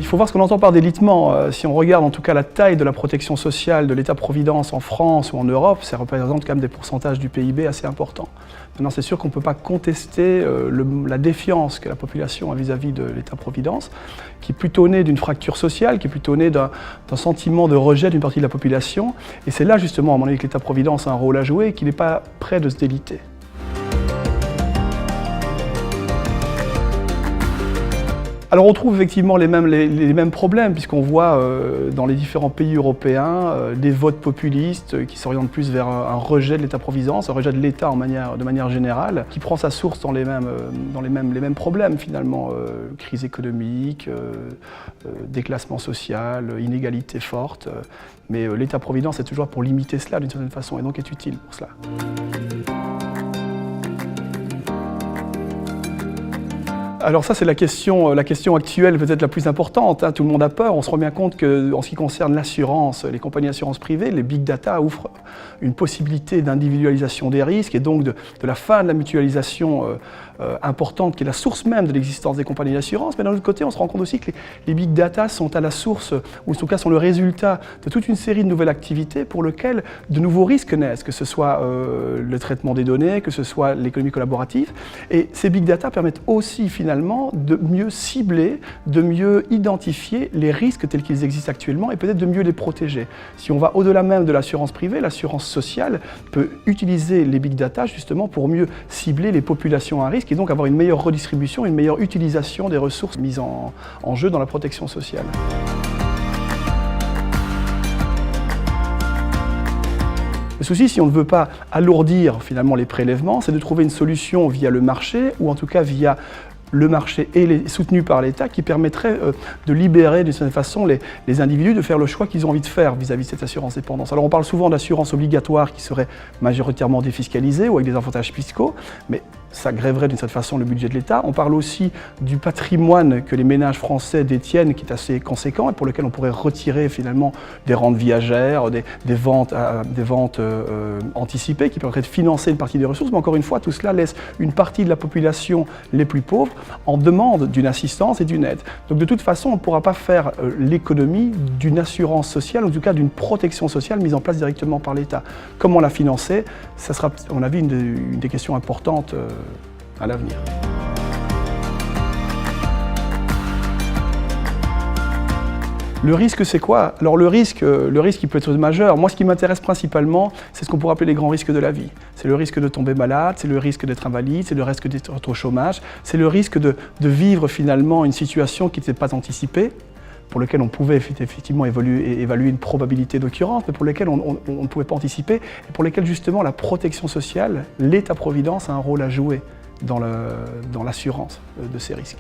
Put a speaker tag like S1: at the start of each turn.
S1: faut voir ce qu'on entend par délitement. Si on regarde en tout cas la taille de la protection sociale de l'État-providence en France ou en Europe, ça représente quand même des pourcentages du PIB assez importants. Maintenant, c'est sûr qu'on ne peut pas contester la défiance que la population a vis-à-vis de l'État-providence, qui est plutôt née d'une fracture sociale, qui est plutôt née d'un sentiment de rejet d'une partie de la population. Et c'est là justement, à mon avis, que l'État-providence a un rôle à jouer et qu'il n'est pas prêt de se déliter. Alors on trouve effectivement les mêmes problèmes, puisqu'on voit dans les différents pays européens des votes populistes qui s'orientent plus vers un rejet de l'État-providence, un rejet de l'État de manière générale, qui prend sa source dans les mêmes problèmes finalement, crise économique, déclassement social, inégalité forte, mais l'État-providence est toujours pour limiter cela d'une certaine façon et donc est utile pour cela. Alors ça, c'est la question actuelle peut-être la plus importante. Tout le monde a peur. On se rend bien compte qu'en ce qui concerne l'assurance, les compagnies d'assurance privées, les big data ouvrent une possibilité d'individualisation des risques et donc de la fin de la mutualisation importante qui est la source même de l'existence des compagnies d'assurance. Mais d'un autre côté, on se rend compte aussi que les big data sont à la source, ou en tout cas sont le résultat de toute une série de nouvelles activités pour lesquelles de nouveaux risques naissent, que ce soit le traitement des données, que ce soit l'économie collaborative. Et ces big data permettent aussi finalement de mieux cibler, de mieux identifier les risques tels qu'ils existent actuellement et peut-être de mieux les protéger. Si on va au-delà même de l'assurance privée, l'assurance sociale peut utiliser les big data justement pour mieux cibler les populations à risque et donc avoir une meilleure redistribution, une meilleure utilisation des ressources mises en jeu dans la protection sociale. Le souci, si on ne veut pas alourdir finalement les prélèvements, c'est de trouver une solution via le marché ou en tout cas via le marché soutenu par l'État qui permettrait de libérer d'une certaine façon les individus de faire le choix qu'ils ont envie de faire vis-à-vis de cette assurance dépendance. Alors on parle souvent d'assurance obligatoire qui serait majoritairement défiscalisée ou avec des avantages fiscaux, mais ça grèverait d'une certaine façon le budget de l'État. On parle aussi du patrimoine que les ménages français détiennent qui est assez conséquent et pour lequel on pourrait retirer finalement des rentes viagères, des ventes anticipées qui permettraient de financer une partie des ressources. Mais encore une fois, tout cela laisse une partie de la population les plus pauvres en demande d'une assistance et d'une aide. Donc de toute façon, on ne pourra pas faire l'économie d'une assurance sociale, ou en tout cas d'une protection sociale mise en place directement par l'État. Comment la financer? Ça sera, à mon avis, une des questions importantes à l'avenir. Le risque, c'est quoi? Alors le risque, il peut être majeur. Moi, ce qui m'intéresse principalement, c'est ce qu'on pourrait appeler les grands risques de la vie. C'est le risque de tomber malade, c'est le risque d'être invalide, c'est le risque d'être au chômage, c'est le risque de vivre finalement une situation qui n'était pas anticipée, pour lequel on pouvait effectivement évaluer une probabilité d'occurrence, mais pour lesquels on ne pouvait pas anticiper, et pour lesquels justement la protection sociale, l'État-providence a un rôle à jouer dans l'assurance de ces risques.